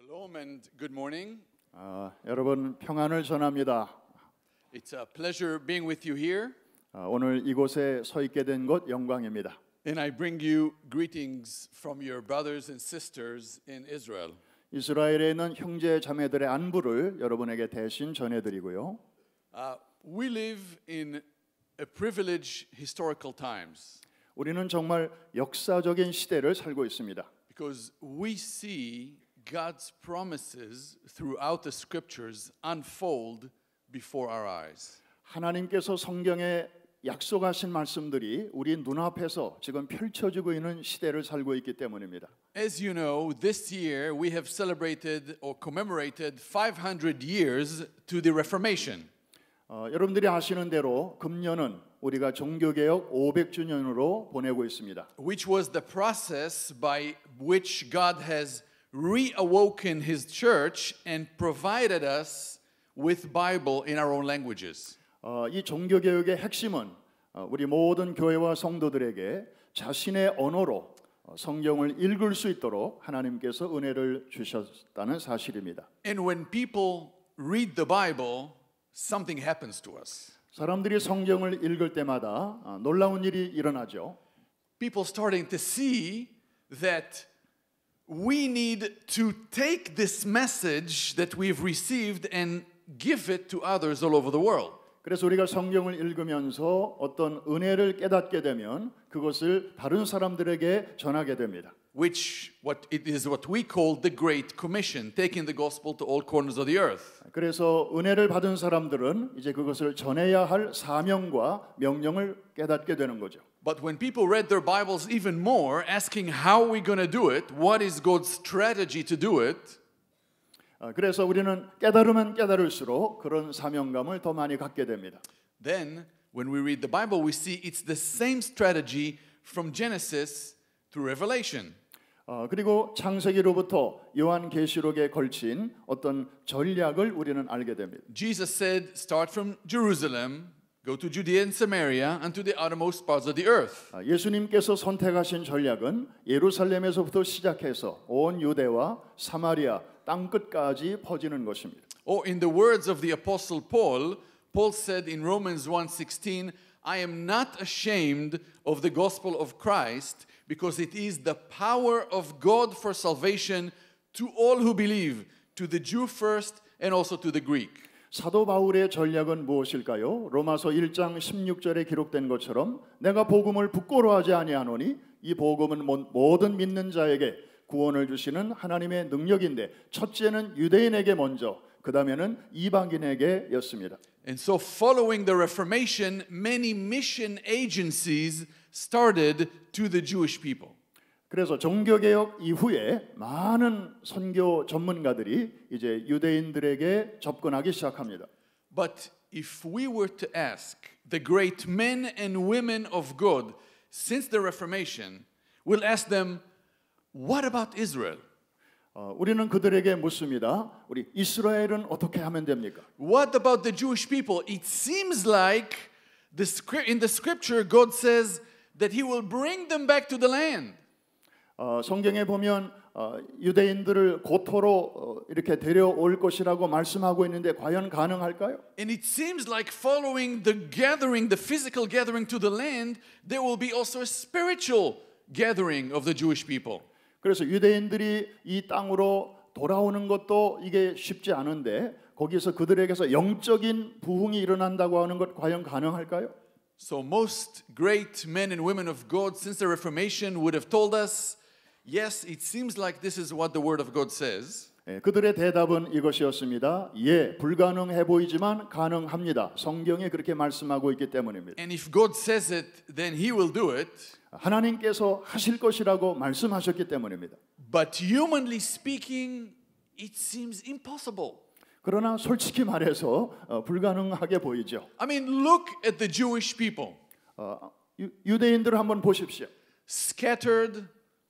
Shalom and good morning. 여러분 평안을 전합니다. It's a pleasure being with you here. 오늘 이곳에 서 있게 된 것 영광입니다. And I bring you greetings from your brothers and sisters in Israel. 이스라엘에 있는 형제 자매들의 안부를 여러분에게 대신 전해드리고요. We live in a privileged historical times 우리는 정말 역사적인 시대를 살고 있습니다. because we see God's promises throughout the scriptures unfold before our eyes. 하나님께서 성경에 약속하신 말씀들이 우리 눈앞에서 지금 펼쳐지고 있는 시대를 살고 있기 때문입니다. As you know, this year we have celebrated or commemorated 500 years to the Reformation. 여러분들이 아시는 대로 금년은 우리가 종교개혁 500주년으로 보내고 있습니다. Which was the process by which God has reawoken His church and provided us with Bible in our own languages. 이 종교개혁의 핵심은 우리 모든 교회와 성도들에게 자신의 언어로 성경을 읽을 수 있도록 하나님께서 은혜를 주셨다는 사실입니다. And when people read the Bible, something happens to us. 사람들이 성경을 읽을 때마다 놀라운 일이 일어나죠. People starting to see that we need to take this message that we've received and give it to others all over the world. 그래서 우리가 성경을 읽으면서 어떤 은혜를 깨닫게 되면 그것을 다른 사람들에게 전하게 됩니다. It is what we call the Great Commission, taking the gospel to all corners of the earth. 그래서 은혜를 받은 사람들은 이제 그것을 전해야 할 사명과 명령을 깨닫게 되는 거죠. But when people read their Bibles even more, asking how we're going to do it, what is God's strategy to do it, 그래서 우리는 깨달으면 깨달을수록 그런 사명감을 더 많이 갖게 됩니다. then when we read the Bible, we see it's the same strategy from Genesis through Revelation. 그리고 창세기로부터 요한계시록에 걸친 어떤 전략을 우리는 알게 됩니다. Jesus said, start from Jerusalem, go to Judea and Samaria, and to the uttermost parts of the earth. 예수님께서 선택하신 전략은 예루살렘에서부터 시작해서 온 유대와 사마리아 땅 끝까지 퍼지는 것입니다. Or in the words of the Apostle Paul, Paul said in Romans 1:16, I am not ashamed of the gospel of Christ because it is the power of God for salvation to all who believe, to the Jew first and also to the Greek. 사도 바울의 전략은 무엇일까요? 로마서 1장 16절에 기록된 것처럼 내가 복음을 부끄러워하지 아니하노니 이 복음은 모든 믿는 자에게 구원을 주시는 하나님의 능력인데 첫째는 유대인에게 먼저 그다음에는 이방인에게였습니다. And so following the Reformation, many mission agencies started to the Jewish people. 그래서 종교개혁 이후에 많은 선교 전문가들이 이제 유대인들에게 접근하기 시작합니다. But if we were to ask the great men and women of God since the Reformation, we'll ask them, what about Israel? 우리는 그들에게 묻습니다. 우리 이스라엘은 어떻게 하면 됩니까? What about the Jewish people? It seems like in the scripture God says that He will bring them back to the land. 성경에 보면 유대인들을 고토로 이렇게 데려올 것이라고 말씀하고 있는데 과연 가능할까요? And it seems like following the gathering, the physical gathering to the land, there will be also a spiritual gathering of the Jewish people. 그래서 유대인들이 이 땅으로 돌아오는 것도 이게 쉽지 않은데 거기서 그들에게서 영적인 부흥이 일어난다고 하는 것 과연 가능할까요? So most great men and women of God since the Reformation would have told us, yes, it seems like this is what the Word of God says. 그들의 대답은 이것이었습니다. 예, 불가능해 보이지만 가능합니다. 성경에 그렇게 말씀하고 있기 때문입니다. And if God says it, then He will do it. 하나님께서 하실 것이라고 말씀하셨기 때문입니다. But humanly speaking, it seems impossible. 그러나 솔직히 말해서 불가능하게 보이죠. I mean, look at the Jewish people. 유대인들을 한번 보십시오. Scattered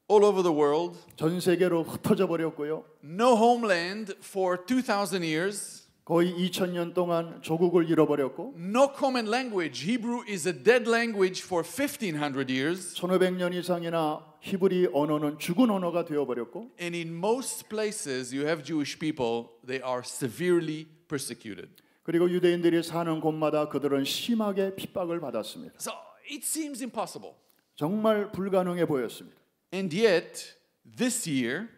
all over the world. 전 세계로 흩어져 버렸고요. No homeland for 2,000 years. 거의 2000년 동안 조국을 잃어버렸고 No common language. Hebrew is a dead language for 1500 years. 1500년 이상이나 히브리 언어는 죽은 언어가 되어버렸고 And in most places you have Jewish people, they are severely persecuted. 그리고 유대인들이 사는 곳마다 그들은 심하게 핍박을 받았습니다. So it seems impossible. 정말 불가능해 보였습니다. And yet, this year,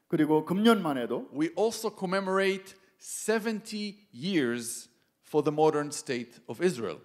그리고 금년만 해도 we also commemorate 70 years for the modern state of Israel.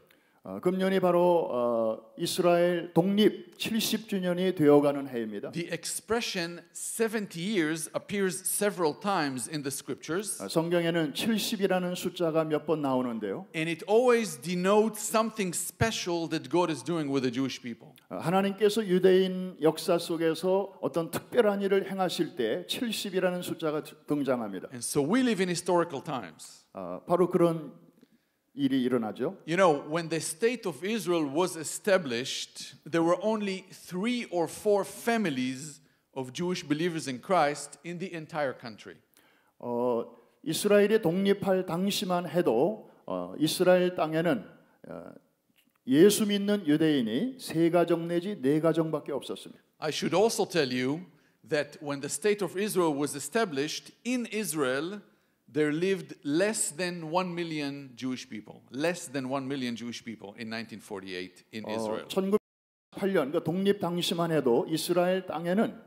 금년이 바로 이스라엘 독립 70주년이 되어가는 해입니다. The expression 70 years appears several times in the scriptures. 성경에는 70이라는 숫자가 몇 번 나오는데요. And it always denotes something special that God is doing with the Jewish people. 하나님께서 유대인 역사 속에서 어떤 특별한 일을 행하실 때 70이라는 숫자가 등장합니다. And so we live in historical times. 바로 그런 일이 일어나죠. You know, when the state of Israel was established, there were only 3 or 4 families of Jewish believers in Christ in the entire country. 이스라엘이 독립할 당시만 해도 이스라엘 땅에는 예수 믿는 유대인이 3가정 내지 4가정밖에 없었습니다. I should also tell you that when the state of Israel was established in Israel, there lived less than 1 million Jewish people. Less than 1 million Jewish people in 1948 in Israel. 1908년 그 독립 당시만 해도 이스라엘 땅에는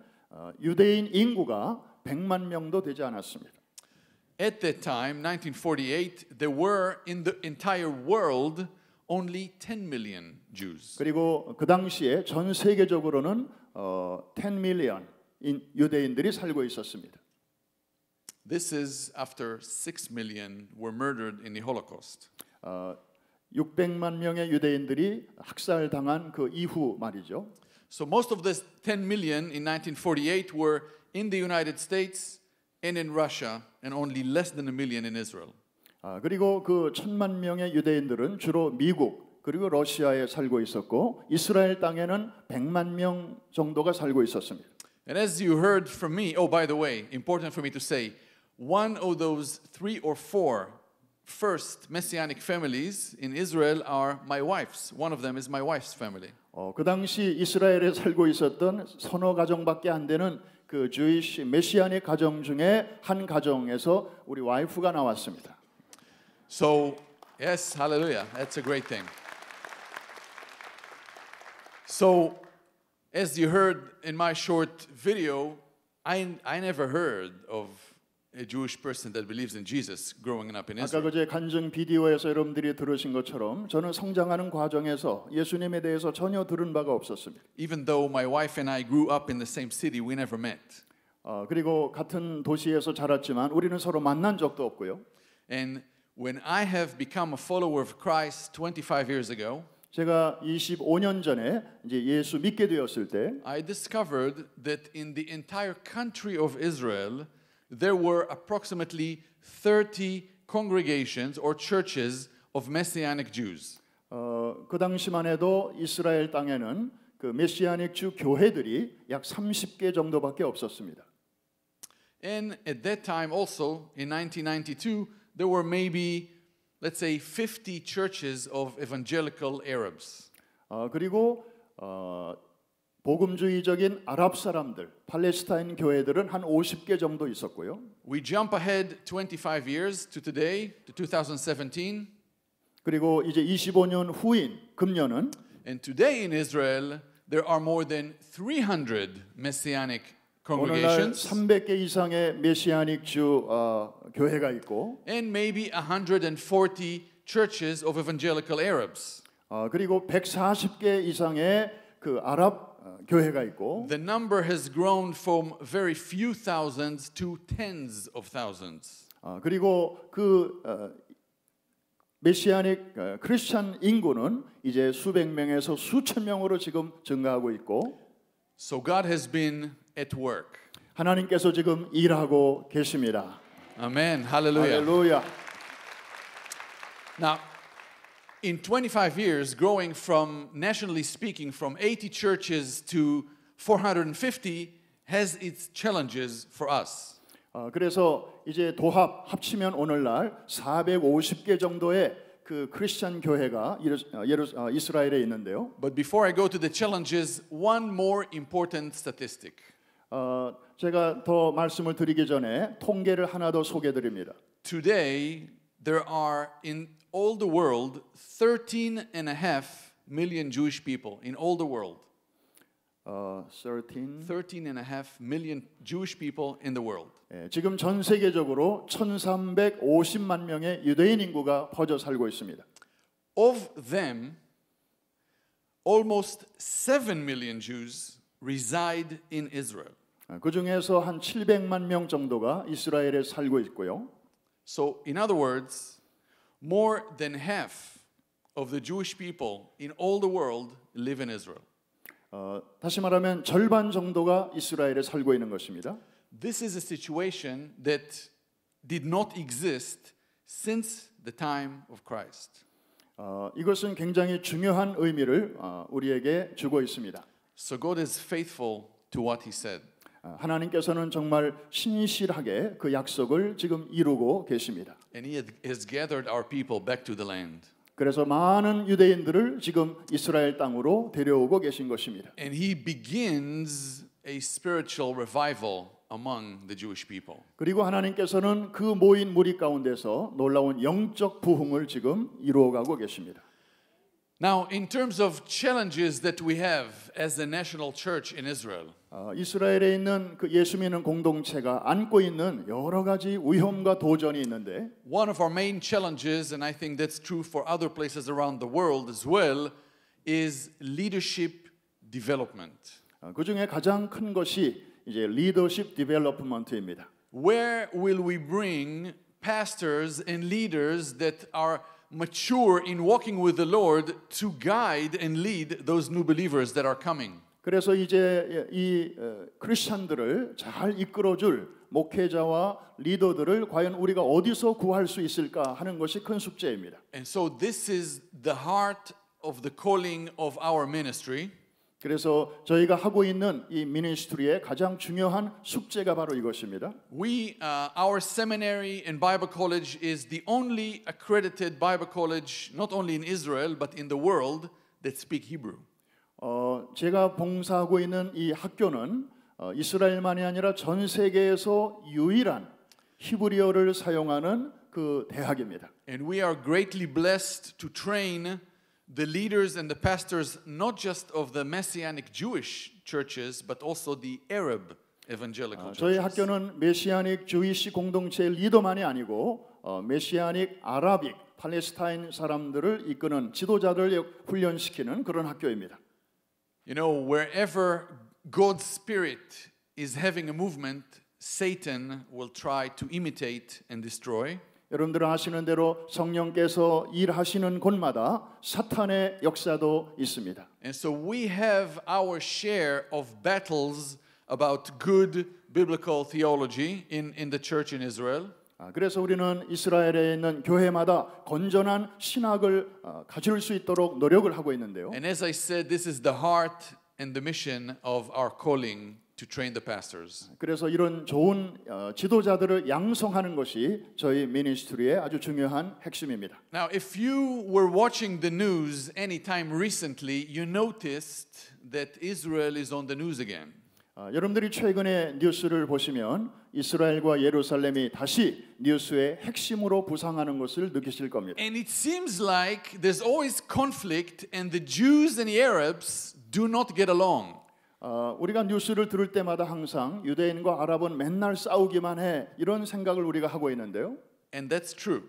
유대인 인구가 100만 명도 되지 않았습니다. At that time, 1948, there were in the entire world only 10 million Jews. 그리고 그 당시에 전 세계적으로는 10 million 유대인들이 살고 있었습니다. This is after 6 million were murdered in the Holocaust. 600만 명의 유대인들이 학살당한 그 이후 말이죠. So most of this 10 million in 1948 were in the United States and in Russia, and only less than 1 million in Israel. 그리고 그 1000만 명의 유대인들은 주로 미국 그리고 러시아에 살고 있었고 이스라엘 땅에는 100만 명 정도가 살고 있었습니다. And as you heard from me, oh, by the way, important for me to say, one of those 3 or 4 first messianic families in Israel are my wife's. One of them is my wife's family. 그 당시 이스라엘에 살고 있었던 서너 가정밖에 안 되는 그 주이시 메시아닉 가정 중에 한 가정에서 우리 와이프가 나왔습니다. So, yes, hallelujah. That's a great thing. So, as you heard in my short video, I never heard of a Jewish person that believes in Jesus growing up in 아까 Israel. 그제 간증 비디오에서 여러분들이 들으신 것처럼 저는 성장하는 과정에서 예수님에 대해서 전혀 들은 바가 없었습니다. Even though my wife and I grew up in the same city, we never met. 그리고 같은 도시에서 자랐지만 우리는 서로 만난 적도 없고요. And when I have become a follower of Christ 25 years ago, 제가 25년 전에 이제 예수 믿게 되었을 때 I discovered that in the entire country of Israel, there were approximately 30 congregations or churches of Messianic Jews. 그 당시만 해도 이스라엘 땅에는 그 메시아닉 주 교회들이 약 30개 정도밖에 없었습니다. And at that time also, in 1992, there were maybe, let's say, 50 churches of evangelical Arabs. 그리고 복음주의적인 아랍 사람들, 팔레스타인 교회들은 한 50개 정도 있었고요. We jump ahead 25 years to today, to 2017. 그리고 이제 25년 후인 금년은 And today in Israel, there are more than 300 Messianic 오늘날 congregations 300개 이상의 메시아닉 주 교회가 있고 and maybe 140 churches of evangelical Arabs. 그리고 140개 이상의 그 아랍 교회가 있고 The number has grown from very few thousands to tens of thousands. 그리고 그 메시아닉 크리스찬 인구는 이제 수백 명에서 수천 명으로 지금 증가하고 있고 So God has been at work. 하나님께서 지금 일하고 계십니다. Amen. Hallelujah. 할렐루야. Now, in 25 years, growing from, nationally speaking, from 80 churches to 450 has its challenges for us. 그래서 이제 합치면 오늘날 450개 정도의 그 크리스천 교회가 이스라엘에 있는데요. But before I go to the challenges, one more important statistic. 제가 더 말씀을 드리기 전에 통계를 하나 더 소개드립니다. Today, there are in all the world 13.5 million Jewish people in all the world. 13.5 million Jewish people in the world. 지금 전 세계적으로 1,350만 명의 유대인 인구가 퍼져 살고 있습니다. Of them, almost 7 million Jews reside in Israel. 그 중에서 한 700만 명 정도가 이스라엘에 살고 있고요. So, in other words, more than half of the Jewish people in all the world live in Israel. 다시 말하면 절반 정도가 이스라엘에 살고 있는 것입니다. This is a situation that did not exist since the time of Christ. 이것은 굉장히 중요한 의미를 우리에게 주고 있습니다. So God is faithful to what He said. 하나님께서는 정말 신실하게 그 약속을 지금 이루고 계십니다. And He has gathered our people back to the land. 그래서 많은 유대인들을 지금 이스라엘 땅으로 데려오고 계신 것입니다. And He begins a spiritual revival among the Jewish people. 그리고 하나님께서는 그 모인 무리 가운데서 놀라운 영적 부흥을 지금 이루어가고 계십니다. Now, in terms of challenges that we have as a national church in Israel, 이스라엘에 있는 그 예수 믿는 공동체가 안고 있는 여러 가지 위험과 도전이 있는데 one of our main challenges, and I think that's true for other places around the world as well, is leadership development. 그 중에 가장 큰 것이 이제 리더십 디벨롭먼트입니다. Where will we bring pastors and leaders that are mature in walking with the Lord to guide and lead those new believers that are coming? 그래서 이제 이 크리스천들을 잘 이끌어줄 목회자와 리더들을 과연 우리가 어디서 구할 수 있을까 하는 것이 큰 숙제입니다. And so this is the heart of the calling of our ministry. 그래서 저희가 하고 있는 이 미니스트리의 가장 중요한 숙제가 바로 이것입니다. Our seminary and Bible college is the only accredited Bible college, not only in Israel but in the world, that speak Hebrew. 제가 봉사하고 있는 이 학교는 이스라엘만이 아니라 전 세계에서 유일한 히브리어를 사용하는 그 대학입니다. And we are greatly blessed to train the leaders and the pastors not just of the Messianic Jewish churches but also the Arab evangelical churches. 저희 학교는 메시아닉 주이시 공동체의 리더만이 아니고 메시아닉 아라빅 팔레스타인 사람들을 이끄는 지도자들을 훈련시키는 그런 학교입니다. You know, wherever God's Spirit is having a movement, Satan will try to imitate and destroy. 여러분들은 아시는 대로 성령께서 일하시는 곳마다 사탄의 역사도 있습니다. And so we have our share of battles about good biblical theology in the church in Israel. 그래서 우리는 이스라엘에 있는 교회마다 건전한 신학을 가질 수 있도록 노력을 하고 있는데요. And as I said, this is the heart and the mission of our calling to train the pastors. 그래서 이런 좋은 지도자들을 양성하는 것이 저희 미니스트리의 아주 중요한 핵심입니다. Now, if you were watching the news anytime recently, you noticed that Israel is on the news again. 여러분들이 최근에 뉴스를 보시면 이스라엘과 예루살렘이 다시 뉴스의 핵심으로 부상하는 것을 느끼실 겁니다. And it seems like there's always conflict and the Jews and the Arabs do not get along. 우리가 뉴스를 들을 때마다 항상 유대인과 아랍은 맨날 싸우기만 해 이런 생각을 우리가 하고 있는데요. And that's true.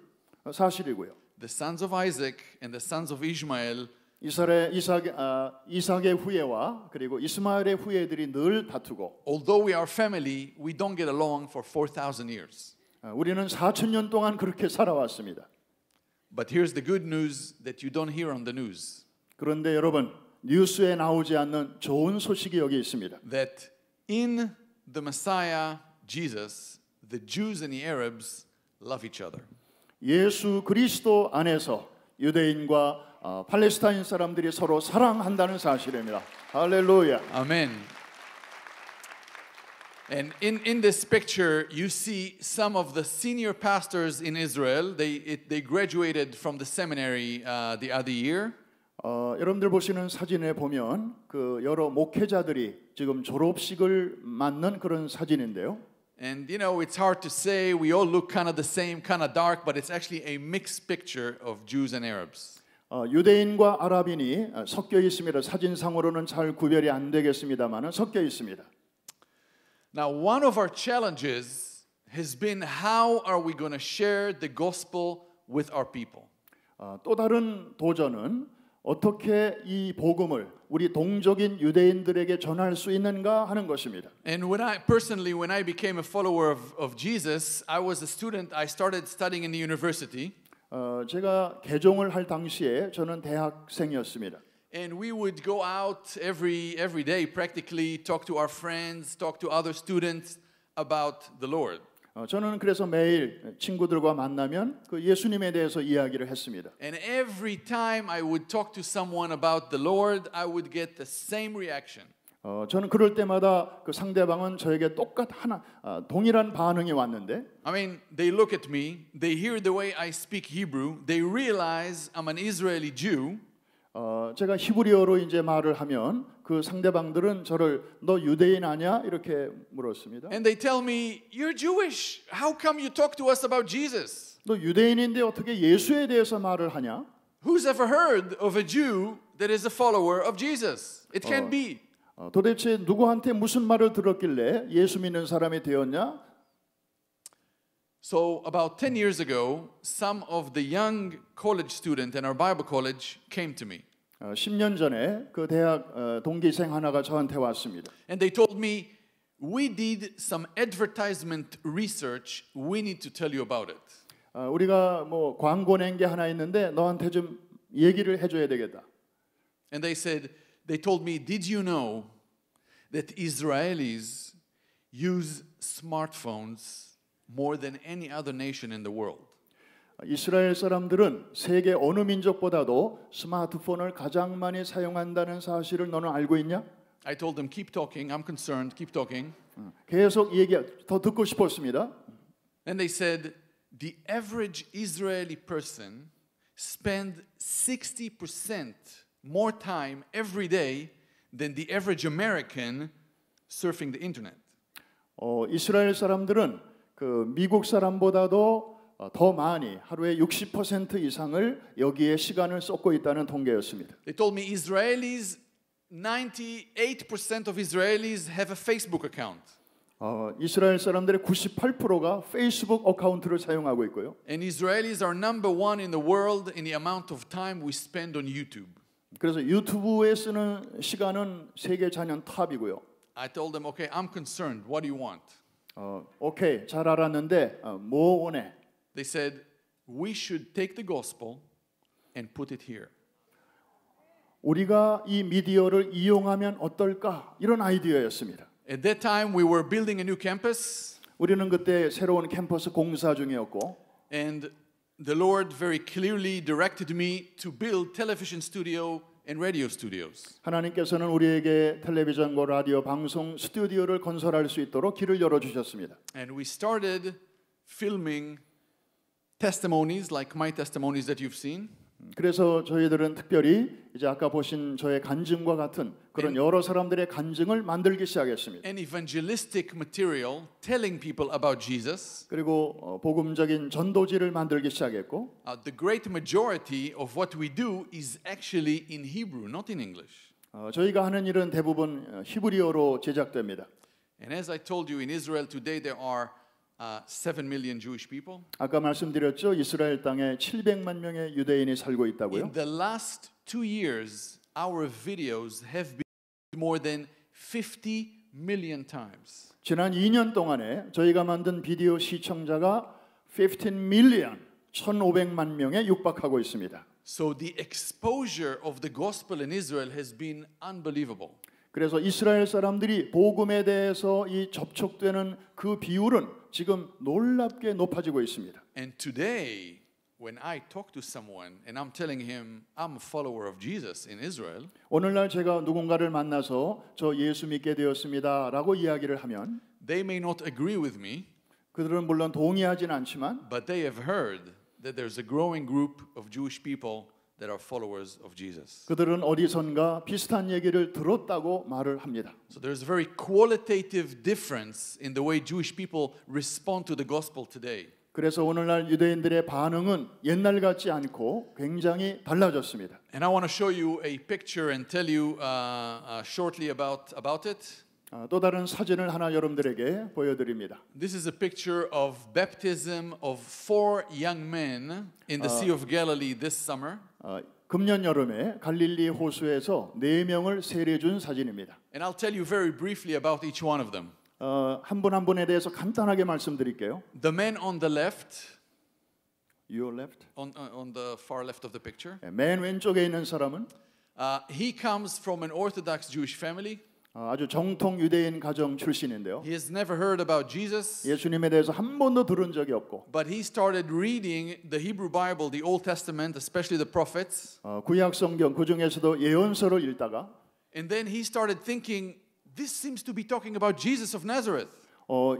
사실이고요. The sons of Isaac and the sons of Ishmael 이삭의 후예와 그리고 이스마엘의 후예들이 늘 다투고 although we are family, we don't get along for 4,000 years. 우리는 4,000년 동안 그렇게 살아왔습니다. But here's the good news that you don't hear on the news. 그런데 여러분 뉴스에 나오지 않는 좋은 소식이 여기 있습니다. That in the Messiah Jesus, the Jews and the Arabs love each other. 예수 그리스도 안에서 유대인과 팔레스타인 사람들이 서로 사랑한다는 사실입니다. 할렐루야. Amen. And in this picture, you see some of the senior pastors in Israel. They graduated from the seminary the other year. 여러분들 보시는 사진에 보면 그 여러 목회자들이 지금 졸업식을 맞는 그런 사진인데요. And you know, it's hard to say. We all look kind of the same, kind of dark, but it's actually a mixed picture of Jews and Arabs. 유대인과 아랍인이 섞여 있습니다. 사진상으로는 잘 구별이 안 되겠습니다만은 섞여 있습니다. Now, one of our challenges has been how are we going to share the gospel with our people? 또 다른 도전은 어떻게 이 복음을 우리 동족인 유대인들에게 전할 수 있는가 하는 것입니다. And when I became a follower of Jesus, I was a student. I started studying in the university. 제가 개종을 할 당시에 저는 대학생이었습니다. And we would go out every day, practically talk to our friends, talk to other students about the Lord. 저는 그래서 매일 친구들과 만나면 그 예수님에 대해서 이야기를 했습니다. And every time I would talk to someone about the Lord, I would get the same reaction. 저는 그럴 때마다 그 상대방은 저에게 동일한 반응이 왔는데. I mean, they look at me, they hear the way I speak Hebrew, they realize I'm an Israeli Jew. 제가 히브리어로 이제 말을 하면 그 상대방들은 저를 너 유대인 아니야? 이렇게 물었습니다. And they tell me, "You're Jewish. How come you talk to us about Jesus?" 너 유대인인데 어떻게 예수에 대해서 말을 하냐? Who's ever heard of a Jew that is a follower of Jesus? It can't be. 도대체 누구한테 무슨 말을 들었길래 예수 믿는 사람이 되었냐? So about 10 years ago, some of the young college students in our Bible college came to me. 10년 전에 그 대학 동기생 하나가 저한테 왔습니다. And they told me, "We did some advertisement research. We need to tell you about it." 우리가 뭐 광고 낸 게 하나 있는데 너한테 좀 얘기를 해줘야 되겠다. And they told me, "Did you know that Israelis use smartphones more than any other nation in the world?" 이스라엘 사람들은 세계 어느 민족보다도 스마트폰을 가장 많이 사용한다는 사실을 너는 알고 있냐? I told them, "Keep talking. I'm concerned. Keep talking." 계속 더 듣고 싶었습니다. And they said, "The average Israeli person spend 60% more time every day than the average American surfing the internet." 이스라엘 사람들은 그 미국 사람보다도 더 많이 하루에 60% 이상을 여기에 시간을 쏟고 있다는 통계였습니다. They told me 98% of Israelis have a Facebook account. 이스라엘 사람들의 98%가 페이스북 어카운트를 사용하고 있고요. And Israelis are number one in the world in the amount of time we spend on YouTube. 그래서 유튜브에 쓰는 시간은 세계 잔연 탑이고요. I told them, "Okay, I'm concerned. What do you want?" 오케이, 잘 알았는데 뭐 원해? They said, "We should take the gospel and put it here." 우리가 이 미디어를 이용하면 어떨까? 이런 아이디어였습니다. At that time, we were building a new campus. 우리는 그때 새로운 캠퍼스 공사 중이었고, And the Lord very clearly directed me to build television studio and radio studios. 하나님께서는 우리에게 텔레비전과 라디오 방송 스튜디오를 건설할 수 있도록 길을 열어 주셨습니다. And we started filming testimonies like my testimonies that you've seen. 그래서 저희들은 특별히 이제 아까 보신 저의 간증과 같은 그런 여러 사람들의 간증을 만들기 시작했습니다. And evangelistic material telling people about Jesus. 그리고 복음적인 전도지를 만들기 시작했고, The great majority of what we do is actually in Hebrew, not in English. 저희가 하는 일은 대부분 히브리어로 제작됩니다. And as I told you, in Israel today there are 7 million Jewish people. 아까 말씀드렸죠. 이스라엘 땅에 700만 명의 유대인이 살고 있다고요. In the last 2 years, our videos have been more than 50 million times. 지난 2년 동안에 저희가 만든 비디오 시청자가 15 밀리언, 1,500만 명에 육박하고 있습니다. So the exposure of the gospel in Israel has been unbelievable. 그래서 이스라엘 사람들이 복음에 대해서 이 접촉되는 그 비율은 지금 놀랍게 높아지고 있습니다. And today, when I talk to someone and I'm telling him I'm a follower of Jesus in Israel, 오늘날 제가 누군가를 만나서 저 예수 믿게 되었습니다라고 이야기를 하면 they may not agree with me, 그들은 물론 동의하진 않지만 but they have heard that there's a growing group of Jewish people that are followers of Jesus. 그들은 어디선가 비슷한 얘기를 들었다고 말을 합니다. So there's a very qualitative difference in the way Jewish people respond to the gospel today. 그래서 오늘날 유대인들의 반응은 옛날 같지 않고 굉장히 달라졌습니다. And I want to show you a picture and tell you shortly about it. 또 다른 사진을 하나 여러분들에게 보여드립니다. This is a picture of baptism of 4 young men in the Sea of Galilee this summer. 금년 여름에 갈릴리 호수에서 4명을 세례준 사진입니다. And I'll tell you very briefly about each one of them. 한 분 한 분에 대해서 간단하게 말씀드릴게요. The man on the left, Your left. on the far left of the picture, 맨 왼쪽에 있는 사람은 he comes from an Orthodox Jewish family. 아주 정통 유대인 가정 출신인데요. He has never heard about Jesus. 예수님에 대해서 한 번도 들은 적이 없고 But he started reading the Hebrew Bible, the Old Testament, especially the prophets. 구약 성경 그 중에서도 예언서를 읽다가 And then he started thinking, this seems to be talking about Jesus of Nazareth.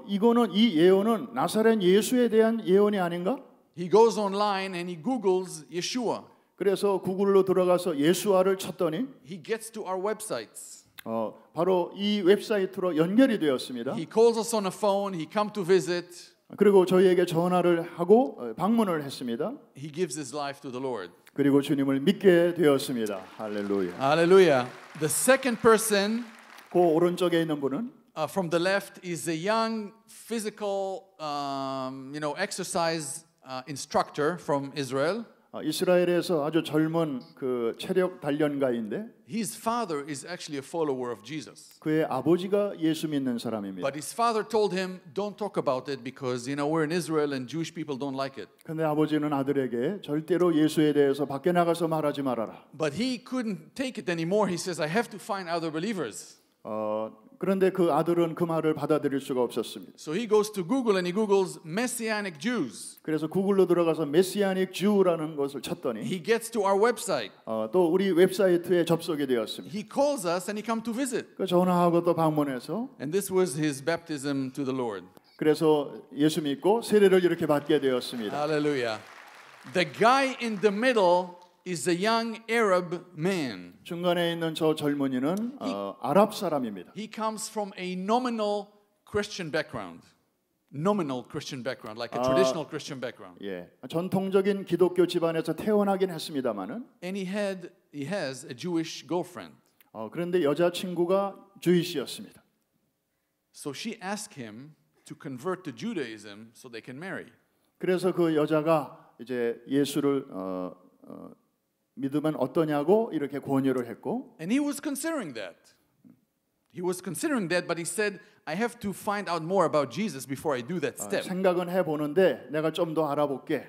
이거는 이 예언은 나사렛 예수에 대한 예언이 아닌가? He goes online and he Googles Yeshua. 그래서 구글로 들어가서 예수아를 쳤더니 He gets to our websites. 바로 이 웹사이트로 연결이 되었습니다. He calls us on a phone. He come to visit. 그리고 저희에게 전화를 하고 방문을 했습니다. He gives his life to the Lord. 그리고 주님을 믿게 되었습니다. 할렐루야. Hallelujah. The second person 그 오른쪽에 있는 분은 from the left is a young physical, exercise instructor from Israel. 이스라엘에서 아주 젊은 그 체력 단련가인데 His father is actually a follower of Jesus. 그의 아버지가 예수 믿는 사람입니다. But his father told him, don't talk about it because, we're in Israel and Jewish people don't like it. 근데 아버지는 아들에게 절대로 예수에 대해서 밖에 나가서 말하지 말아라. But he couldn't take it anymore. He says, I have to find other believers. 그런데 그 아들은 그 말을 받아들일 수가 없었습니다. So he goes to Google and he Googles Messianic Jews. 그래서 구글로 들어가서 메시아닉 주라는 것을 쳤더니 He gets to our website. 또 우리 웹사이트에 접속이 되었습니다. He calls us and he come to visit. 그 전화하고 또 방문해서 And this was his baptism to the Lord. 그래서 예수 믿고 세례를 이렇게 받게 되었습니다. Hallelujah. The guy in the middle is a young Arab man. 중간에 있는 저 젊은이는 아랍 사람입니다. He comes from a nominal Christian background. Nominal Christian background, like a traditional Christian background. 예, 전통적인 기독교 집안에서 태어나긴 했습니다만은 And he has a Jewish girlfriend. 그런데 여자친구가 주이시였습니다. So she asked him to convert to Judaism so they can marry. 그래서 그 여자가 이제 예수를 믿으면 어떠냐고 이렇게 권유를 했고 And he was considering that. He was considering that, but he said, I have to find out more about Jesus before I do that step. 생각은 해보는데 내가 좀 더 알아볼게.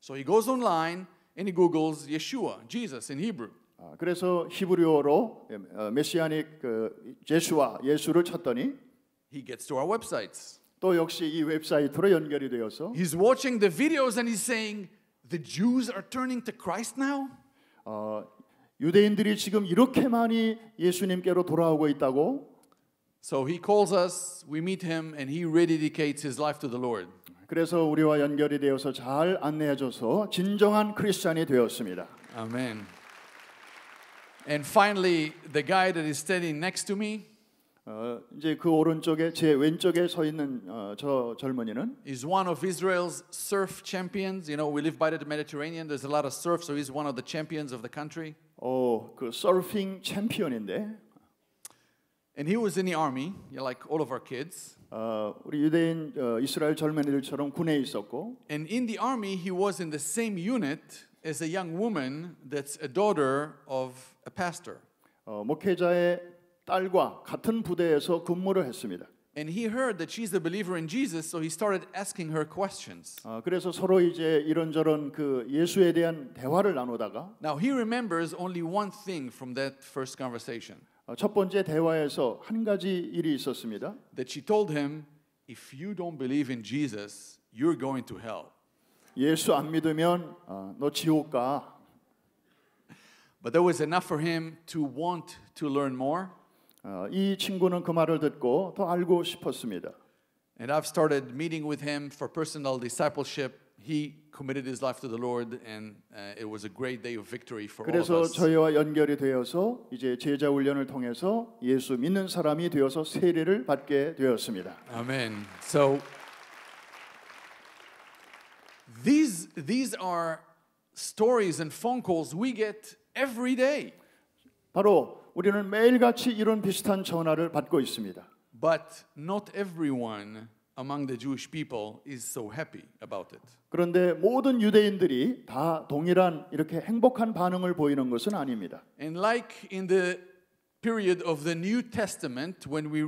So he goes online and he Googles Yeshua, Jesus in Hebrew. 그래서 히브리어로 메시아닉 예수를 쳤더니 He gets to our websites. 또 역시 이 웹사이트로 연결이 되어서 He's watching the videos and he's saying, the Jews are turning to Christ now? 유대인들이 지금 이렇게 많이 예수님께로 돌아오고 있다고. So he calls us, we meet him, and he rededicates his life to the Lord. 그래서 우리와 연결이 되어서 잘 안내해줘서 진정한 크리스찬이 되었습니다. Amen. And finally, the guy that is standing next to me 이제 그 오른쪽에 제 왼쪽에 서 있는 저 젊은이는 is one of Israel's surf champions. We live by the Mediterranean. There's a lot of surf, so he's one of the champions of the country. 그 서핑 챔피언인데 And he was in the army, like all of our kids. 우리 유대인 이스라엘 젊은이들처럼 군에 있었고 And in the army, he was in the same unit as a young woman that's a daughter of a pastor. 목회자의 딸과 같은 부대에서 근무를 했습니다. And he heard that she's a believer in Jesus, so he started asking her questions. 그래서 서로 이제 이런저런 그 예수에 대한 대화를 나누다가 Now he remembers only one thing from that first conversation. 첫 번째 대화에서 한 가지 일이 있었습니다. That she told him, if you don't believe in Jesus, you're going to hell. 예수 안 믿으면 너 지옥 가. But there was enough for him to want to learn more. 이 친구는 그 말을 듣고 더 알고 싶었습니다. And I've started meeting with him for personal discipleship. He committed his life to the Lord, and it was a great day of victory for all of 그래서 us. 저희와 연결이 되어서 이제 제자 훈련을 통해서 예수 믿는 사람이 되어서 세례를 받게 되었습니다. Amen. So these are stories and phone calls we get every day. 바로 우리는 매일같이 이런 비슷한 전화를 받고 있습니다. But not everyone among the Jewish people is so happy about it. 그런데 모든 유대인들이 다 동일한 이렇게 행복한 반응을 보이는 것은 아닙니다. And like in the period of the New Testament, when we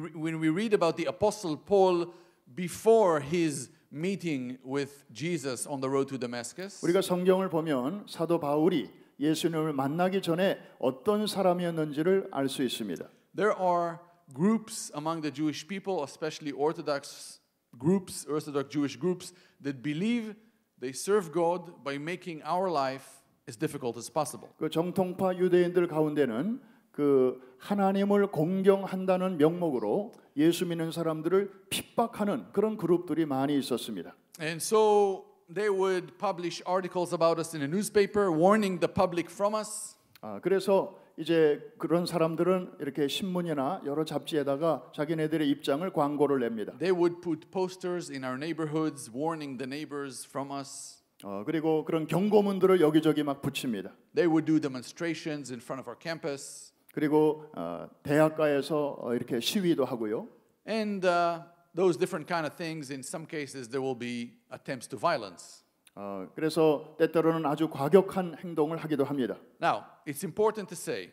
read about the Apostle Paul before his meeting with Jesus on the road to Damascus, 우리가 성경을 보면 사도 바울이 예수님을 만나기 전에 어떤 사람이었는지를 알 수 있습니다. there are groups among the Jewish people, especially Orthodox groups, Orthodox Jewish groups, that believe they serve God by making our life as difficult as possible. 그 정통파 유대인들 가운데는 그 하나님을 공경한다는 명목으로 예수 믿는 사람들을 핍박하는 그런 그룹들이 많이 있었습니다. And so they would publish articles about us in a newspaper, warning the public from us. 그래서 이제 그런 사람들은 이렇게 신문이나 여러 잡지에다가 자기네들의 입장을 광고를 냅니다. They would put posters in our neighborhoods, warning the neighbors from us. 그리고 그런 경고문들을 여기저기 막 붙입니다. They would do demonstrations in front of our campus. 그리고 대학가에서 이렇게 시위도 하고요. And those different kind of things, in some cases there will be attempts to violence. 그래서 때때로는 아주 과격한 행동을 하기도 합니다. Now, it's important to say,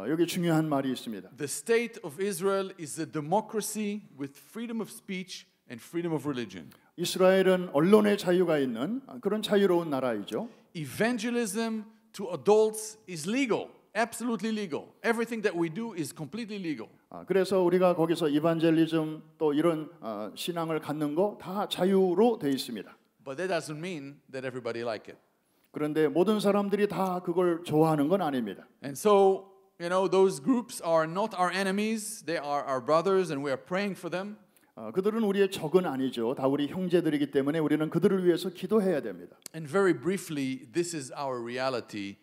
여기 중요한 말이 있습니다. the state of Israel is a democracy with freedom of speech and freedom of religion. 이스라엘은 언론의 자유가 있는 그런 자유로운 나라이죠. Evangelism to adults is legal, absolutely legal. Everything that we do is completely legal. 그래서 우리가 거기서 이반젤리즘 또 이런 신앙을 갖는 거 다 자유로 돼 있습니다. But that doesn't mean that everybody like it. 그런데 모든 사람들이 다 그걸 좋아하는 건 아닙니다. And so, you know, those groups are not our enemies. They are our brothers and we are praying for them. 그들은 우리의 적은 아니죠. 다 우리 형제들이기 때문에 우리는 그들을 위해서 기도해야 됩니다. And very briefly, this is our reality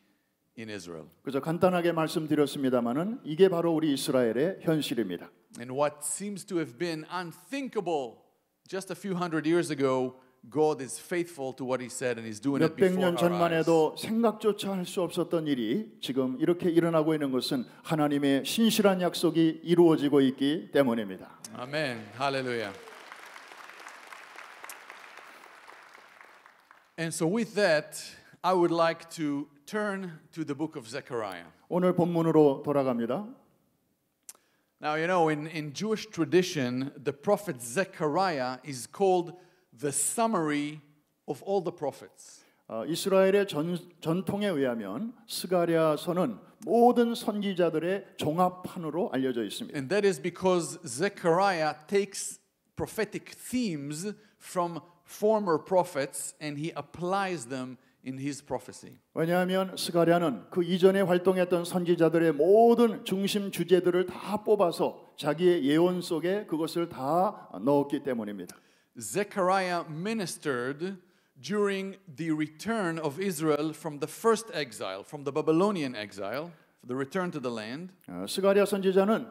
in Israel. 그래서 간단하게 말씀드렸습니다마는 이게 바로 우리 이스라엘의 현실입니다. And what seems to have been unthinkable just a few hundred years ago, God is faithful to what He said and He's doing it 몇백 before 년 our 전만 eyes. 해도 생각조차 할 수 없었던 일이 지금 이렇게 일어나고 있는 것은 하나님의 신실한 약속이 이루어지고 있기 때문입니다. Amen. Hallelujah. And so with that, I would like to turn to the book of Zechariah. 오늘 본문으로 돌아갑니다. Now, you know, in Jewish tradition, the prophet Zechariah is called the summary of all the prophets. 이스라엘의 전통에 의하면 스가랴서는 모든 선지자들의 종합판으로 알려져 있습니다. And that is because Zechariah takes prophetic themes from former prophets and he applies them in his prophecy. 왜냐하면 스가랴는 그 이전에 활동했던 선지자들의 모든 중심 주제들을 다 뽑아서 자기의 예언 속에 그것을 다 넣었기 때문입니다. Zechariah ministered during the return of Israel from the first exile, from the Babylonian exile, the return to the land. 스가랴 선지자는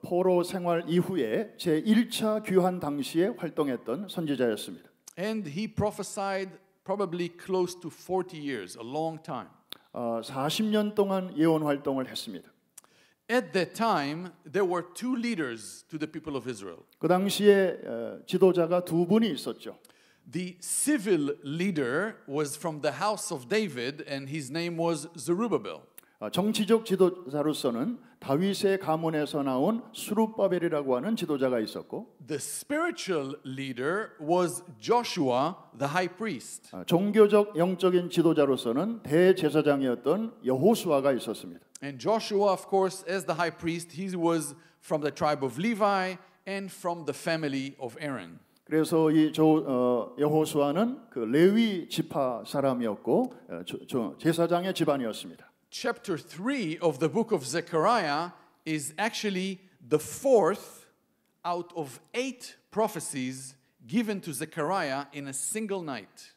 포로 생활 이후에 제1차 귀환 당시에 활동했던 선지자였습니다. And he prophesied probably close to 40 years, a long time. 40년 동안 예언 활동을 했습니다. At that time, there were two leaders to the people of Israel. 그 당시에 지도자가 두 분이 있었죠. The civil leader was from the house of David, and his name was Zerubbabel. 정치적 지도자로서는 다윗의 가문에서 나온 수룹바벨이라고 하는 지도자가 있었고, The spiritual leader was Joshua, the high priest. 종교적 영적인 지도자로서는 대제사장이었던 여호수아가 있었습니다. And Joshua, of course, as the high priest, he was from the tribe of Levi and from the family of Aaron. 그래서 이 여호수아는 그 레위 지파 사람이었고 제사장의 집안이었습니다. Chapter 3 of the book of Zechariah is actually the fourth out of 8 prophecies given to Zechariah in a single night.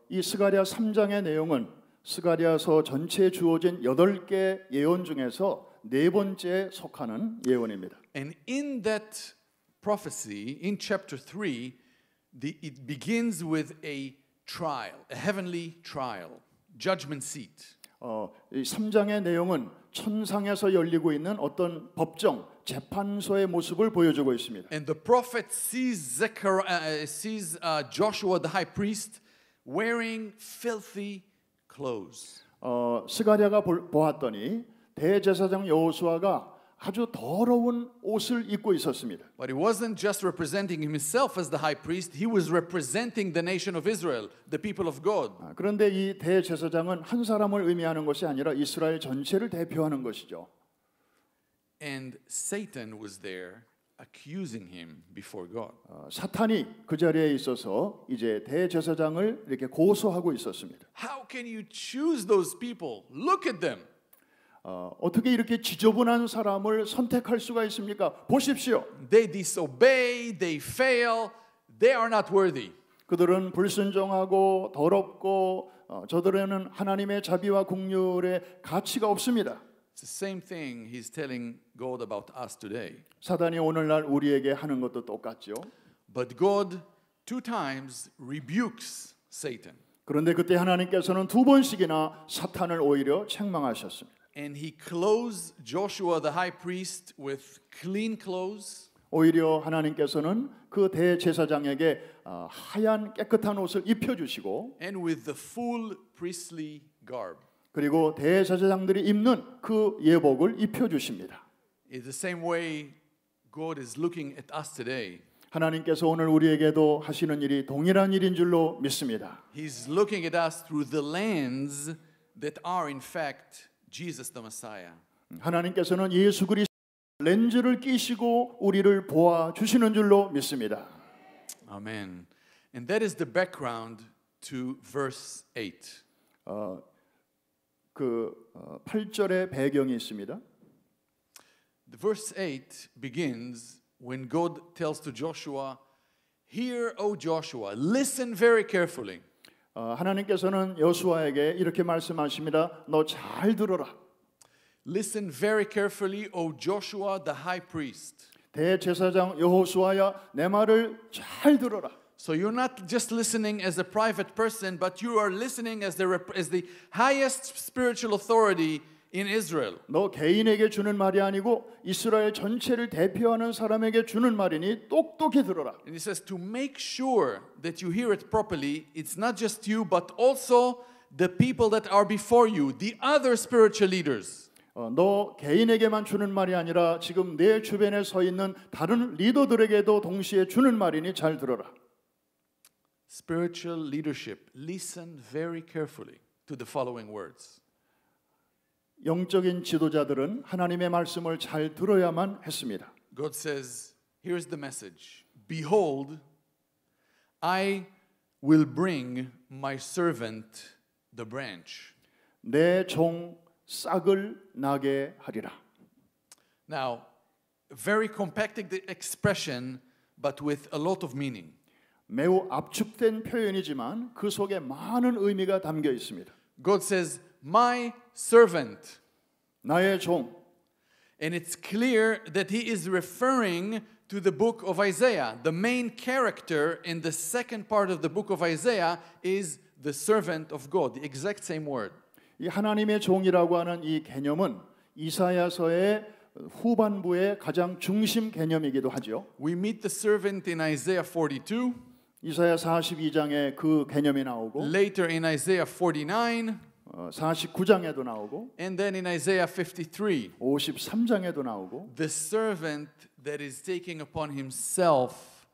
이 스가랴 3장의 내용은 스가랴서 전체에 주어진 8개 예언 중에서 네 번째에 속하는 예언입니다. And in that prophecy, in chapter 3, it begins with a trial, a heavenly trial, judgment seat. 이 3장의 내용은 천상에서 열리고 있는 어떤 법정, 재판소의 모습을 보여주고 있습니다. And the prophet sees Joshua the high priest wearing filthy clothes. 스가랴가 보았더니 대제사장 여호수아가 아주 더러운 옷을 입고 있었습니다. But he wasn't just representing himself as the high priest, he was representing the nation of Israel, the people of God. 그런데 이 대제사장은 한 사람을 의미하는 것이 아니라 이스라엘 전체를 대표하는 것이죠. And Satan was there accusing him before God. 사탄이 그 자리에 있어서 이제 대제사장을 이렇게 고소하고 있었습니다. How can you choose those people? Look at them. 어떻게 이렇게 지저분한 사람을 선택할 수가 있습니까? 보십시오. They disobey, they fail, they are not worthy. 그들은 불순종하고 더럽고 저들에는 하나님의 자비와 긍휼의 가치가 없습니다. It's the same thing he's telling God about us today. 사단이 오늘날 우리에게 하는 것도 똑같죠. But God 2 times rebukes Satan. 그런데 그때 하나님께서는 2번씩이나 사탄을 오히려 책망하셨습니다. And he clothes Joshua the high priest with clean clothes. 오히려 하나님께서는 그 대제사장에게 하얀 깨끗한 옷을 입혀주시고 And with the full priestly garb. 그리고 대제사장들이 입는 그 예복을 입혀주십니다. In the same way God is looking at us today. 하나님께서 오늘 우리에게도 하시는 일이 동일한 일인 줄로 믿습니다. He's looking at us through the lens that are in fact Jesus the Messiah. 하나님께서는 예수 그리스도 렌즈를 끼시고 우리를 보아 주시는 줄로 믿습니다. Amen. And that is the background to verse 8. 그 8절의 배경이 있습니다. The verse 8 begins when God tells to Joshua, "Hear, O Joshua, listen very carefully." 하나님께서는 여호수아에게 이렇게 말씀하십니다. 너 잘 들어라. Listen very carefully, O Joshua the high priest. 대제사장 여호수아야 내 말을 잘 들어라. So you're not just listening as a private person, but you are listening as the highest spiritual authority in Israel. 너 개인에게 주는 말이 아니고 이스라엘 전체를 대표하는 사람에게 주는 말이니 똑똑히 들어라. And he says to make sure that you hear it properly, it's not just you, but also the people that are before you, the other spiritual leaders. 너 개인에게만 주는 말이 아니라 지금 내 주변에 서 있는 다른 리더들에게도 동시에 주는 말이니 잘 들어라. Spiritual leadership, listen very carefully to the following words. 영적인 지도자들은 하나님의 말씀을 잘 들어야만 했습니다. God says, here's the message. Behold, I will bring my servant the branch. 내 종 싹을 나게 하리라. Now, very compacted expression, but with a lot of meaning. 매우 압축된 표현이지만 그 속에 많은 의미가 담겨 있습니다. God says, my servant. 나의 종. And it's clear that he is referring to the book of Isaiah. The main character in the second part of the book of Isaiah is the servant of God, the exact same word. 이 하나님의 종이라고 하는 이 개념은 이사야서의 후반부의 가장 중심 개념이기도 하죠. We meet the servant in Isaiah 42. 이사야 42장에 그 개념이 나오고 Later in Isaiah 49. 49장에도 나오고 And then in Isaiah 53. 53장에도 나오고 The servant that is taking upon himself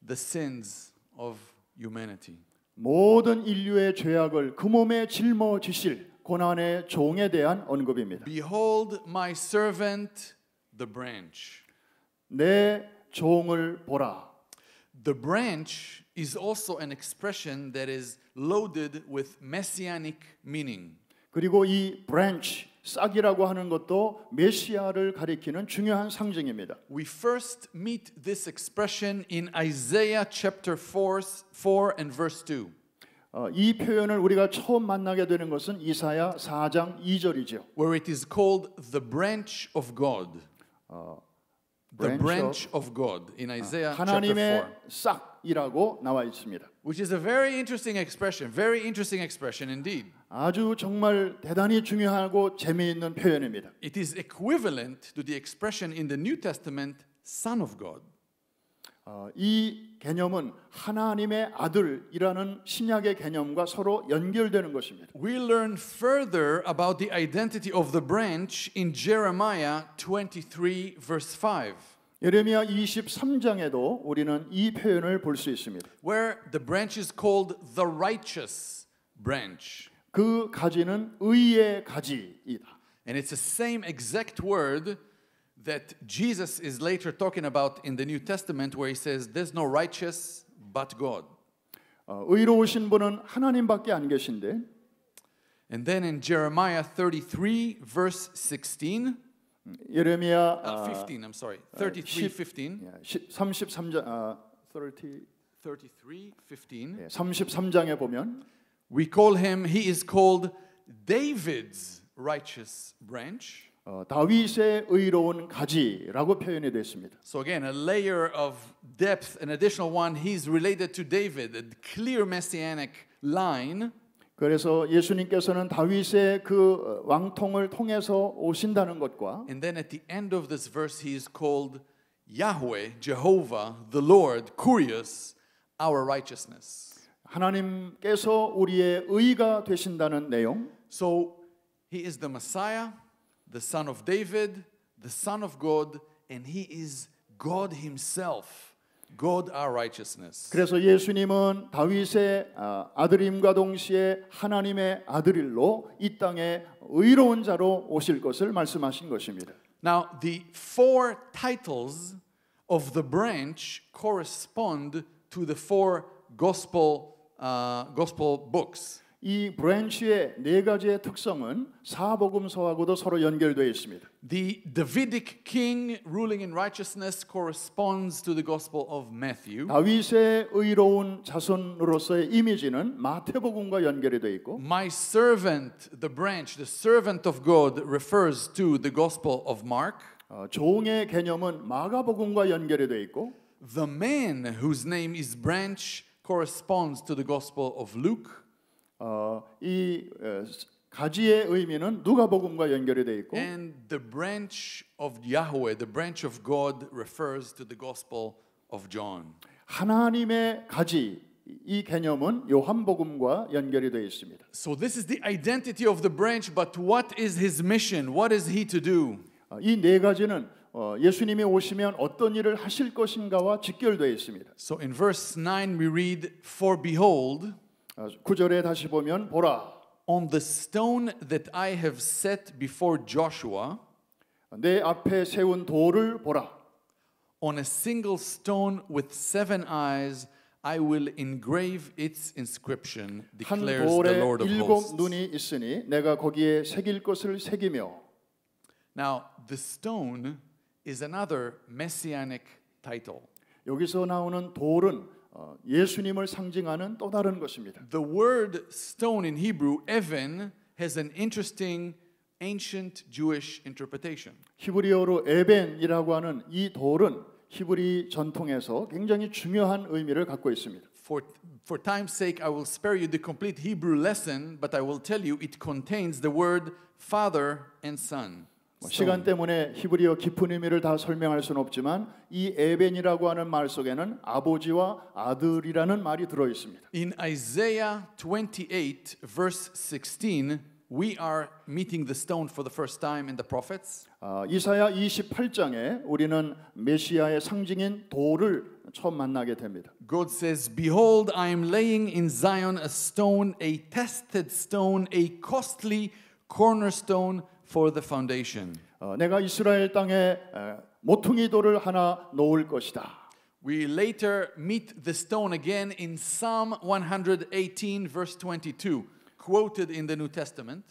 the sins of humanity. 모든 인류의 죄악을 그 몸에 짊어지실 고난의 종에 대한 언급입니다. Behold my servant the branch. 내 종을 보라. The branch is also an expression that is loaded with messianic meaning. 그리고 이 branch, 싹이라고 하는 것도 메시아를 가리키는 중요한 상징입니다. We first meet this expression in Isaiah chapter 4 and verse 2. 이 표현을 우리가 처음 만나게 되는 것은 이사야 4장 2절이죠. Where it is called the branch of God. The branch of God in Isaiah chapter 4. 하나님의 싹이라고 나와 있습니다. Which is a very interesting expression indeed. 아주 정말 대단히 중요하고 재미있는 표현입니다. It is equivalent to the expression in the New Testament, Son of God. 이 개념은 하나님의 아들이라는 신약의 개념과 서로 연결되는 것입니다. We learn further about the identity of the branch in Jeremiah 23 verse 5. 예레미야 23장에도 우리는 이 표현을 볼 수 있습니다. Where the branch is called the righteous branch. 그 가지는 의의 가지이다. And it's the same exact word that Jesus is later talking about in the New Testament where he says there's no righteous but God. 의로우신 분은 하나님밖에 안 계신데 And then in Jeremiah 33 verse 16 예레미야 15 I'm sorry 33:15 33장 33:15 33장에 보면 we call him he is called David's righteous branch. 다윗의 의로운 가지라고 표현이 됐습니다. So again, a layer of depth, an additional one. He's related to David, a clear messianic line. 그래서 예수님께서는 다윗의 그 왕통을 통해서 오신다는 것과 And then at the end of this verse, he is called Yahweh, Jehovah, the Lord, Kurios, our righteousness. 하나님께서 우리의 의가 되신다는 내용. So he is the Messiah, the Son of David, the Son of God, and he is God himself, God our righteousness. 그래서 예수님은 다윗의 아들임과 동시에 하나님의 아들일로 이 땅에 의로운 자로 오실 것을 말씀하신 것입니다. Now, the four titles of the branch correspond to the four gospel books. 이 브랜치의 네 가지의 특성은 사복음서하고도 서로 연결되어 있습니다. The Davidic king ruling in righteousness corresponds to the Gospel of Matthew. 다윗의 의로운 자손으로서의 이미지는 마태복음과 연결이 되어 있고 My servant, the branch, the servant of God refers to the Gospel of Mark. 종의 개념은 마가복음과 연결이 되어 있고 The man whose name is branch corresponds to the Gospel of Luke. 이 가지의 의미는 누가복음과 연결이 되어 있고 And the branch of Yahweh, the branch of God refers to the Gospel of John. 하나님의 가지 이 개념은 요한복음과 연결이 되어 있습니다. So this is the identity of the branch, but what is his mission? What is he to do? 이 네 가지는 예수님이 오시면 어떤 일을 하실 것인가와 직결되어 있습니다. So in verse 9 we read, For behold, 9절에 다시 보면 보라 on the stone that I have set before Joshua, 내 앞에 세운 돌을 보라 on a single stone with 7 eyes I will engrave its inscription, 한 declares the Lord 돌에 of 7 hosts. 눈이 있으니 내가 거기에 새길 것을 새기며 Now, the stone is another messianic title. 여기서 나오는 돌은 예수님을 상징하는 또 다른 것입니다. The word stone in Hebrew, even, has an interesting ancient Jewish interpretation. 히브리어로 에벤이라고 하는 이 돌은 히브리 전통에서 굉장히 중요한 의미를 갖고 있습니다. For time's sake, I will spare you the complete Hebrew lesson, but I will tell you it contains the word Father and Son. 시간 때문에 히브리어 깊은 의미를 다 설명할 수는 없지만 이 에벤이라고 하는 말 속에는 아버지와 아들이라는 말이 들어 있습니다. In Isaiah 28 verse 16, we are meeting the stone for the first time in the prophets. 이사야 28장에 우리는 메시아의 상징인 돌을 처음 만나게 됩니다. God says, Behold, I am laying in Zion a stone, a tested stone, a costly cornerstone for the foundation. 내가 이스라엘 땅에 모퉁이 돌을 하나 놓을 것이다. We later meet the stone again in Psalm 118 verse 22, quoted in the New Testament.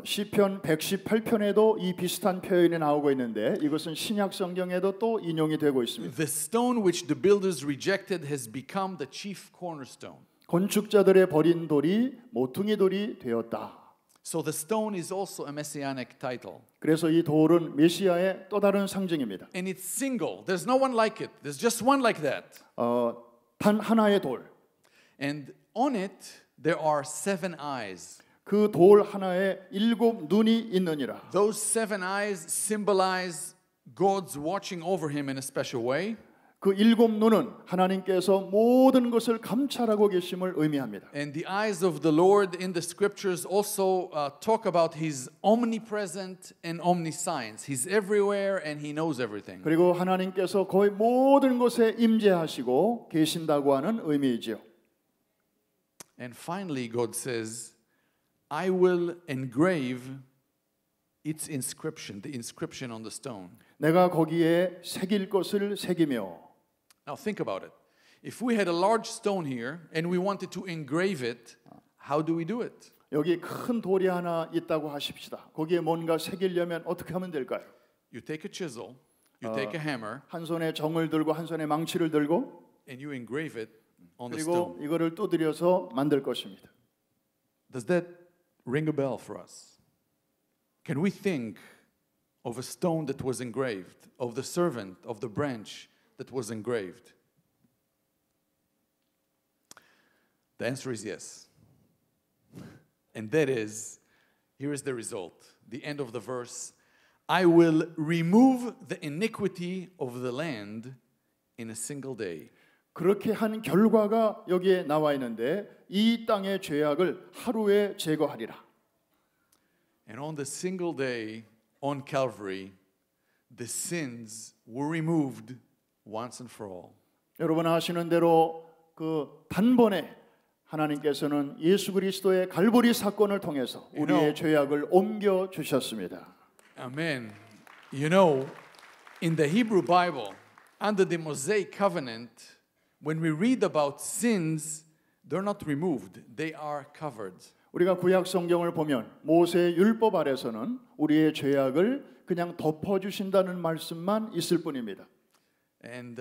시편 118편에도 이 비슷한 표현이 나오고 있는데 이것은 신약 성경에도 또 인용이 되고 있습니다. The stone which the builders rejected has become the chief cornerstone. 건축자들의 버린 돌이 모퉁이 돌이 되었다. So the stone is also a messianic title. 그래서 이 돌은 메시아의 또 다른 상징입니다. And it's single. There's no one like it. There's just one like that. 단 하나의 돌. And on it there are 7 eyes. 그 돌 하나에 7 눈이 있느니라. Those 7 eyes symbolize God's watching over him in a special way. 그 7 눈은 하나님께서 모든 것을 감찰하고 계심을 의미합니다. And the eyes of the Lord in the scriptures also talk about his omnipresent and omniscience. He's everywhere and he knows everything. 그리고 하나님께서 거의 모든 것에 임재하시고 계신다고 하는 의미이지요. And finally God says, I will engrave its inscription, the inscription on the stone. 내가 거기에 새길 것을 새기며. Now think about it. If we had a large stone here and we wanted to engrave it, how do we do it? 여기 큰 돌이 하나 있다고 하십시다. 거기에 뭔가 새기려면 어떻게 하면 될까요? You take a chisel, you take a hammer, 한 손에 정을 들고 한 손에 망치를 들고 and you engrave it on the 그리고 stone. 이거를 두드려서 만들 것입니다. Does that ring a bell for us? Can we think of a stone that was engraved, of the servant, of the branch that was engraved? The answer is yes. And that is, here is the result. The end of the verse. I will remove the iniquity of the land in a single day. 그렇게 한 결과가 여기에 나와 있는데 이 땅의 죄악을 하루에 제거하리라. And on the single day on Calvary, the sins were removed once and for all. 여러분 아시는 대로 그 단번에 하나님께서는 예수 그리스도의 갈보리 사건을 통해서 우리의 죄악을 옮겨 주셨습니다. Amen. You know, in the Hebrew Bible, under the Mosaic covenant, when we read about sins, they're not removed, they are covered. 우리가 구약 성경을 보면 모세 율법 아래서는 우리의 죄악을 그냥 덮어 주신다는 말씀만 있을 뿐입니다. And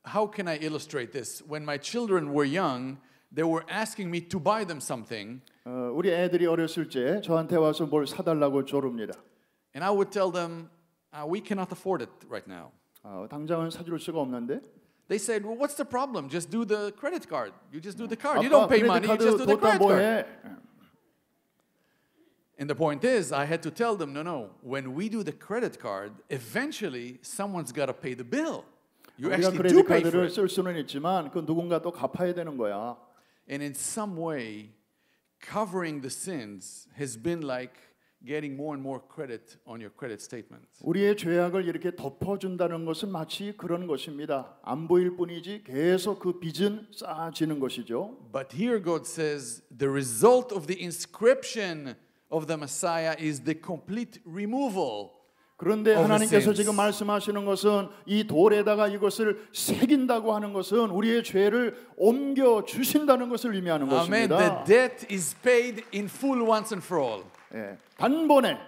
how can I illustrate this? When my children were young, they were asking me to buy them something. 우리 애들이 어렸을 때 저한테 와서 뭘 사달라고 조릅니다. And I would tell them, we cannot afford it right now. 당장은 사줄 수가 없는데. They said, well, what's the problem? Just do the credit card. You just do the card. You don't pay money, you just do the credit card. And the point is, I had to tell them, no. When we do the credit card, eventually someone's got to pay the bill. You 우리가 actually do 크레딧 pay for 카드를 it. 쓸 수는 있지만 그 누군가 또 갚아야 되는 거야. And in some way, covering the sins has been like getting more and more credit on your credit statement. 우리의 죄악을 이렇게 덮어준다는 것은 마치 그런 것입니다. 안 보일 뿐이지 계속 그 빚은 쌓아지는 것이죠. But here God says the result of the inscription of the Messiah is the complete removal. 그런데 of the 하나님께서 sins. 지금 말씀하시는 것은 이 돌에다가 이것을 새긴다고 하는 것은 우리의 죄를 옮겨 주신다는 것을 의미하는 Amen. The 것입니다. debt is paid in full once and for all. 예, 단번에.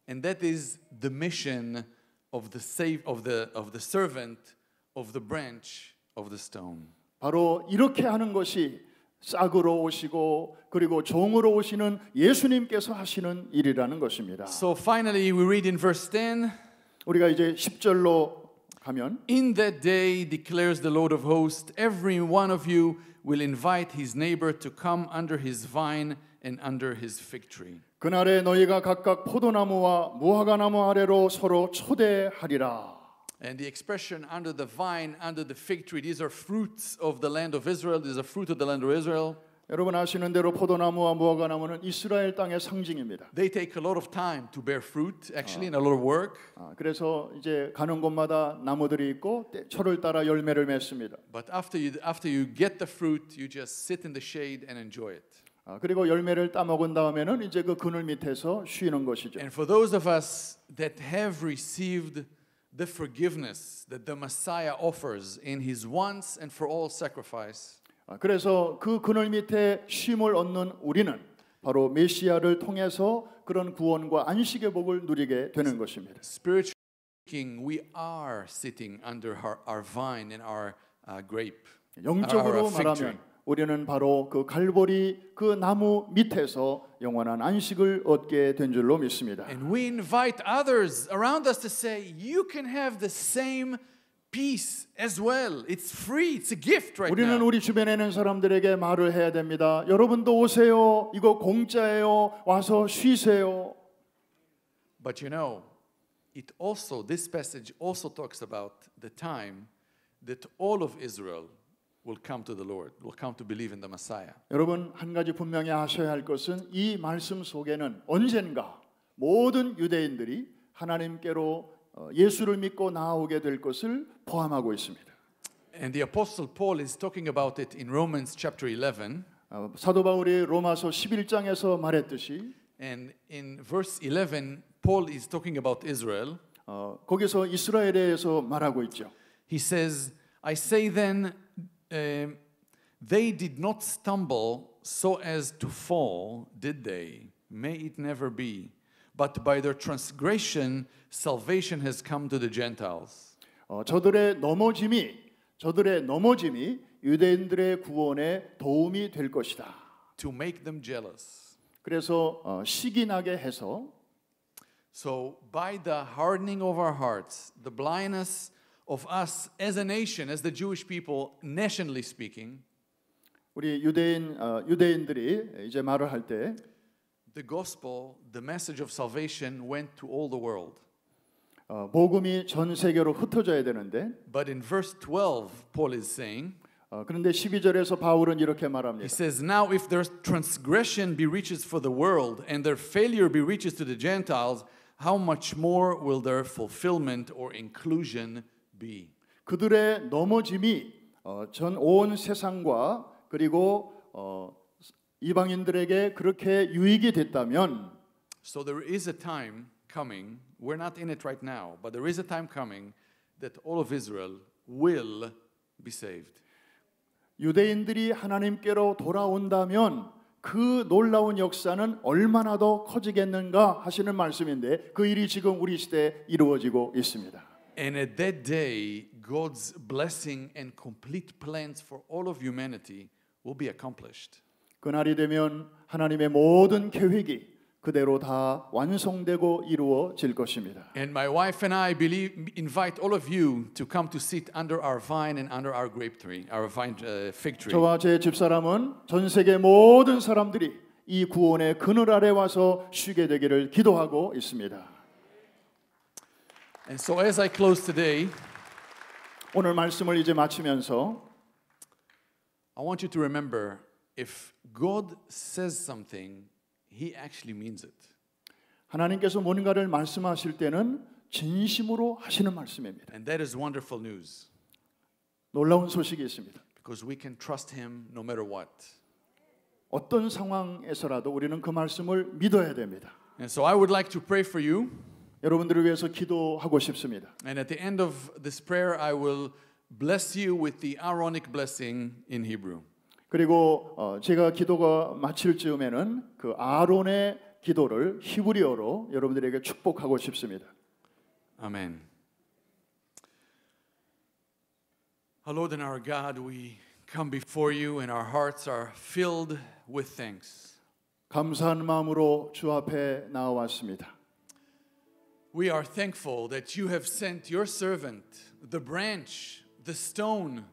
And that is the mission of the servant of the branch of the stone. 바로 이렇게 하는 것이 싹으로 오시고 그리고 종으로 오시는 예수님께서 하시는 일이라는 것입니다. So finally we read in verse 10, 우리가 이제 10절로 가면 in that day declares the Lord of hosts, every one of you will invite his neighbor to come under his vine and under his fig tree. 그날에 너희가 각각 포도나무와 무화과나무 아래로 서로 초대하리라. And the expression under the vine, under the fig tree, these are fruits of the land of Israel. These are fruit of the land of Israel. 여러분 아시는 대로 포도나무와 무화과나무는 이스라엘 땅의 상징입니다. They take a lot of time to bear fruit, actually, and a lot of work. 그래서 이제 가는 곳마다 나무들이 있고 철을 따라 열매를 맺습니다. But after you get the fruit, you just sit in the shade and enjoy it. 그리고 열매를 따먹은 다음에는 이제 그 그늘 밑에서 쉬는 것이죠. And for those of us that have received the forgiveness that the Messiah offers in his once and for all sacrifice. 그래서 그 그늘 밑에 쉼을 얻는 우리는 바로 메시아를 통해서 그런 구원과 안식의 복을 누리게 되는 것입니다. Spiritually speaking, we are sitting under our vine and our grape. 영적으로 our fig tree. 말하면 우리는 바로 그 갈보리 그 나무 밑에서 영원한 안식을 얻게 된 줄로 믿습니다. And we invite others around us to say, you can have the same peace as well. It's free. It's a gift right 우리는 now. 우리 주변에 있는 사람들에게 말을 해야 됩니다. 여러분도 오세요. 이거 공짜예요. 와서 쉬세요. But you know, this passage also talks about the time that all of Israel will come to the Lord, will come to believe in the Messiah. 여러분 한 가지 분명히 아셔야 할 것은 이 말씀 속에는 언젠가 모든 유대인들이 하나님께로 예수를 믿고 나아오게 될 것을 포함하고 있습니다. And the Apostle Paul is talking about it in Romans chapter 11. 사도 바울이 로마서 11장에서 말했듯이 And in verse 11, Paul is talking about Israel. 거기서 이스라엘에 대해서 말하고 있죠. He says, I say then, they did not stumble so as to fall, did they? May it never be. But by their transgression, salvation has come to the Gentiles. 저들의 넘어짐이 유대인들의 구원에 도움이 될 것이다. To make them jealous. 그래서 시기 나게 해서 So by the hardening of our hearts, the blindness of us as a nation, as the Jewish people, nationally speaking, 우리 유대인들이 이제 말을 할 때 the gospel, the message of salvation went to all the world. 복음이 전 세계로 흩어져야 되는데 But in verse 12, Paul is saying, 그런데 12절에서 바울은 이렇게 말합니다. he says, now if their transgression be riches for the world and their failure be riches to the Gentiles, how much more will their fulfillment or inclusion be? 그들의 넘어짐이 전 온 세상과 그리고 이방인들에게 그렇게 유익이 됐다면 So there is a time coming, we're not in it right now, but there is a time coming that all of Israel will be saved. 유대인들이 하나님께로 돌아온다면 그 놀라운 역사는 얼마나 더 커지겠는가 하시는 말씀인데 그 일이 지금 우리 시대에 이루어지고 있습니다. And at that day, God's blessing and complete plans for all of humanity will be accomplished. 그날이 되면 하나님의 모든 계획이 그대로 다 완성되고 이루어질 것입니다. And my wife and I invite all of you to come to sit under our vine and under our grape tree, our vine fig tree. 저와 제 집사람은 전 세계 모든 사람들이 이 구원의 그늘 아래 와서 쉬게 되기를 기도하고 있습니다. And so as I close today, 오늘 말씀을 이제 마치면서 I want you to remember if God says something, He actually means it. 하나님께서 뭔가를 말씀하실 때는 진심으로 하시는 말씀입니다. And that is wonderful news 놀라운 소식이 있습니다. because we can trust Him no matter what. 어떤 상황에서라도 우리는 그 말씀을 믿어야 됩니다. And so I would like to pray for you. 여러분들을 위해서 기도하고 싶습니다. And at the end of this prayer, I will bless you with the Aaronic blessing in Hebrew. 그리고 제가 기도가 마칠 즈음에는 그 아론의 기도를 히브리어로 여러분들에게 축복하고 싶습니다. Amen. Our Lord and our God, we come before you and our hearts are filled with thanks. 감사한 마음으로 주 앞에 나와왔습니다. We are thankful that you have sent your servant, the branch, the stone,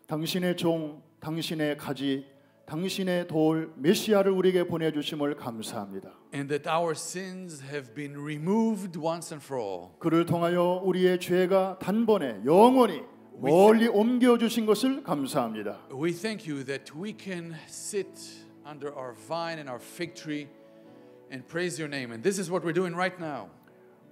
당신의 종, 당신의 가지, 당신의 돌 메시아를 우리에게 보내주심을 감사합니다. and that our sins have been removed once and for all. 그를 통하여 우리의 죄가 단번에 영원히 멀리 옮겨주신 것을 감사합니다. We thank you that we can sit under our vine and our fig tree and praise your name. And this is what we're doing right now.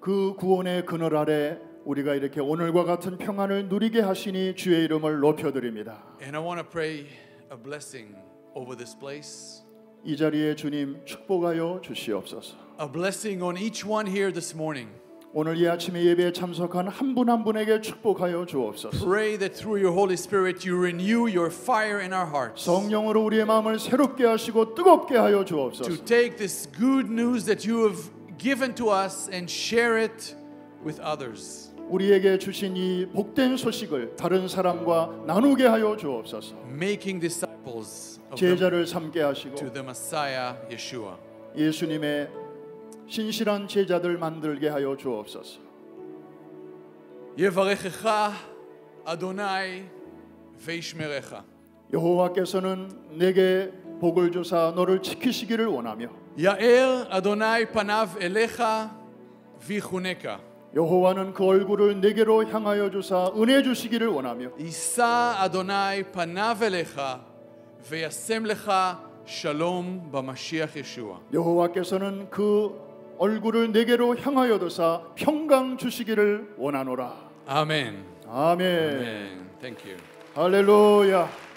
그 구원의 그늘 아래 우리가 이렇게 오늘과 같은 평안을 누리게 하시니 주의 이름을 높여드립니다. And I want to pray a blessing over this place. 이 자리에 주님 축복하여 주시옵소서. A blessing on each one here this morning. 오늘 이 아침에 예배에 참석한 한 분 한 분에게 축복하여 주옵소서. Pray that through your Holy Spirit you renew your fire in our hearts. 성령으로 우리의 마음을 새롭게 하시고 뜨겁게 하여 주옵소서. To take this good news that you have given to us and share it with others. 우리에게 주신 이 복된 소식을 다른 사람과 나누게 하여 주옵소서. Making disciples of 제자를 삼게 하시고 to the Messiah Yeshua. 예수님의 신실한 제자들 만들게 하여 주옵소서. יברכך אדוני וישמרך. 여호와께서는 내게 복을 주사 너를 지키시기를 원하며 יאר אדוני פניו אליך ויחונך. 여호와는 그 얼굴을 내게로 향하여 주사 은혜 주시기를 원하며 יישא אדוני פניו אליך וישם לך שלום במשיח ישוע. 여호와께서는 그 얼굴을 내게로 향하여 두사 평강 주시기를 원하노라. 아멘. 아멘. 아멘. Thank you. 할렐루야.